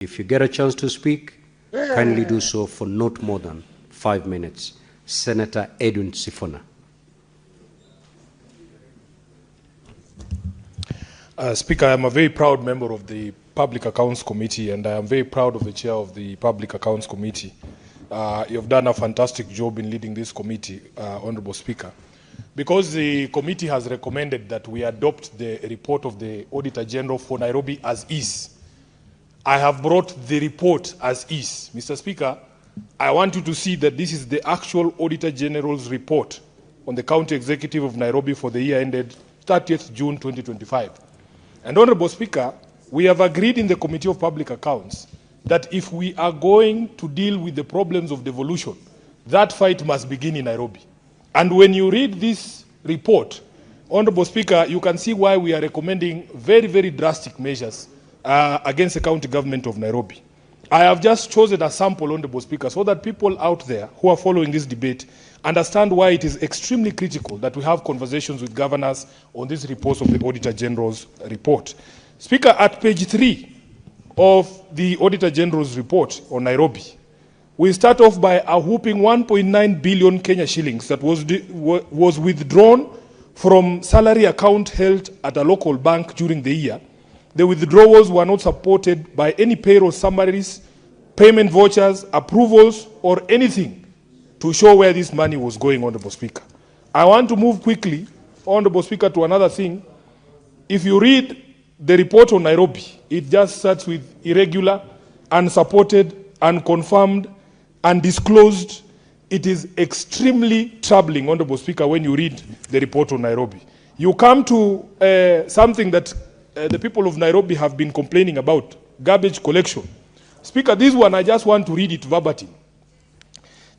If you get a chance to speak, kindly do so for not more than 5 minutes. Senator Edwin Sifuna. Speaker, I am a very proud member of the Public Accounts Committee, and I am very proud of the chair of the Public Accounts Committee. You have done a fantastic job in leading this committee, Honorable Speaker. Because the committee has recommended that we adopt the report of the Auditor General for Nairobi as is, I have brought the report as is. Mr. Speaker, I want you to see that this is the actual Auditor General's report on the County Executive of Nairobi for the year ended 30th June 2025. And Honorable Speaker, we have agreed in the Committee of Public Accounts that if we are going to deal with the problems of devolution, that fight must begin in Nairobi. And when you read this report, Honorable Speaker, you can see why we are recommending very, very drastic measures against the county government of Nairobi. I have just chosen a sample, Honorable Speaker, so that people out there who are following this debate understand why it is extremely critical that we have conversations with governors on these reports of the Auditor General's report. Speaker, at page 3 of the Auditor General's report on Nairobi, we start off by a whooping 1.9 billion Kenya shillings that was withdrawn from salary account held at a local bank during the year. The withdrawals were not supported by any payroll summaries, payment vouchers, approvals, or anything to show where this money was going, Honorable Speaker. I want to move quickly, Honorable Speaker, to another thing. If you read the report on Nairobi, it just starts with irregular, unsupported, unconfirmed, undisclosed. It is extremely troubling, Honorable Speaker, when you read the report on Nairobi. You come to something that the people of Nairobi have been complaining about, garbage collection. Speaker, this one I just want to read it verbatim.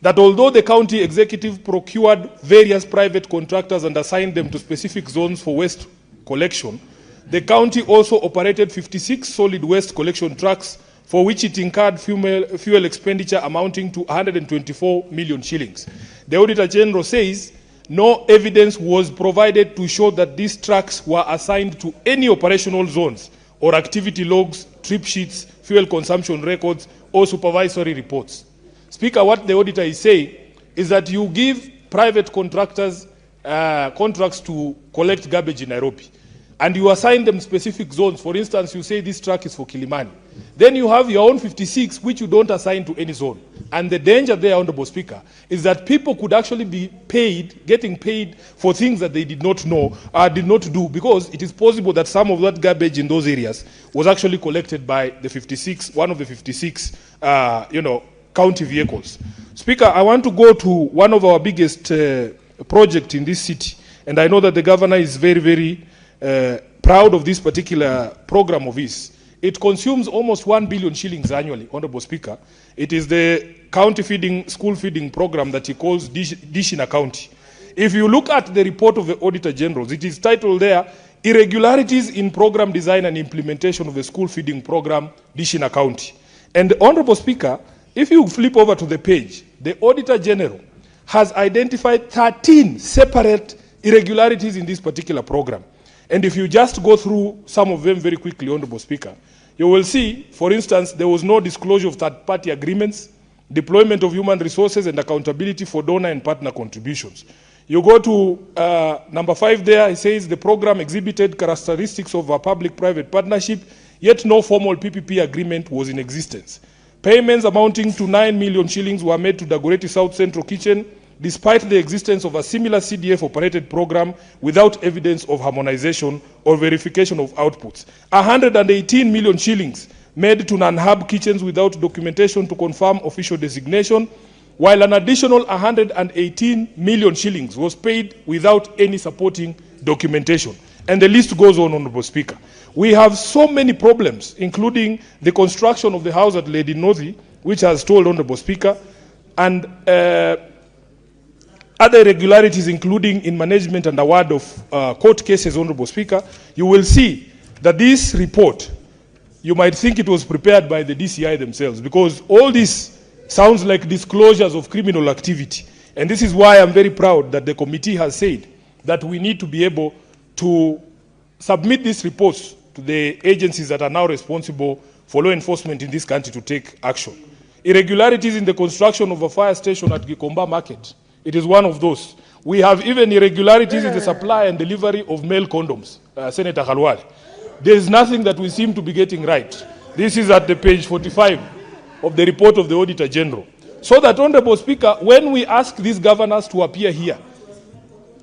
That although the county executive procured various private contractors and assigned them to specific zones for waste collection, the county also operated 56 solid waste collection trucks for which it incurred fuel expenditure amounting to 124 million shillings. The Auditor General says no evidence was provided to show that these trucks were assigned to any operational zones or activity logs, trip sheets, fuel consumption records, or supervisory reports. Speaker, what the auditor is saying is that you give private contractors contracts to collect garbage in Nairobi, and you assign them specific zones. For instance, you say this truck is for Kilimani. Then you have your own 56, which you don't assign to any zone. And the danger there, Honorable Speaker, is that people could actually be paid, getting paid for things that they did not know, did not do, because it is possible that some of that garbage in those areas was actually collected by the 56, one of the 56, county vehicles. Speaker, I want to go to one of our biggest projects in this city, and I know that the governor is very, very proud of this particular program of his. It consumes almost 1 billion shillings annually, Honorable Speaker. It is the county feeding, school feeding program that he calls Dish in a County. If you look at the report of the Auditor General, it is titled there, Irregularities in Program Design and Implementation of the School Feeding Program, Dish in a County. And Honorable Speaker, if you flip over to the page, the Auditor General has identified 13 separate irregularities in this particular program. And if you just go through some of them very quickly, Honorable Speaker, you will see, for instance, there was no disclosure of third-party agreements, deployment of human resources, and accountability for donor and partner contributions. You go to number 5 there, it says the program exhibited characteristics of a public-private partnership, yet no formal PPP agreement was in existence. Payments amounting to 9 million shillings were made to Dagoretti South Central Kitchen, despite the existence of a similar CDF-operated program without evidence of harmonization or verification of outputs. 118 million shillings made to non-hub kitchens without documentation to confirm official designation, while an additional 118 million shillings was paid without any supporting documentation. And the list goes on, Honorable Speaker. We have so many problems, including the construction of the house at Lady Northey, which has told Honorable Speaker, and other irregularities, including in management and award of court cases, Honorable Speaker. You will see that this report, you might think it was prepared by the DCI themselves, because all this sounds like disclosures of criminal activity. And this is why I'm very proud that the committee has said that we need to be able to submit these reports to the agencies that are now responsible for law enforcement in this country to take action. Irregularities in the construction of a fire station at Gikomba Market. It is one of those. We have even irregularities in the supply and delivery of male condoms, Senator Khalwal. There is nothing that we seem to be getting right. This is at the page 45 of the report of the Auditor General. So that, Honorable Speaker, when we ask these governors to appear here,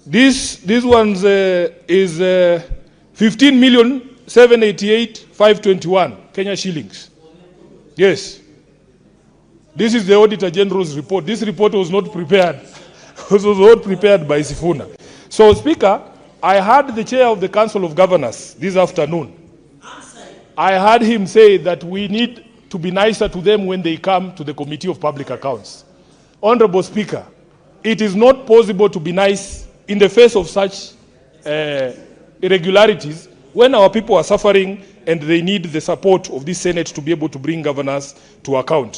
this one's is 15,788,521 Kenya shillings. Yes. This is the Auditor General's report. This report was not prepared. It was not prepared by Sifuna. So, Speaker, I heard the Chair of the Council of Governors this afternoon. I heard him say that we need to be nicer to them when they come to the Committee of Public Accounts. Honorable Speaker, it is not possible to be nice in the face of such irregularities when our people are suffering and they need the support of this Senate to be able to bring governors to account.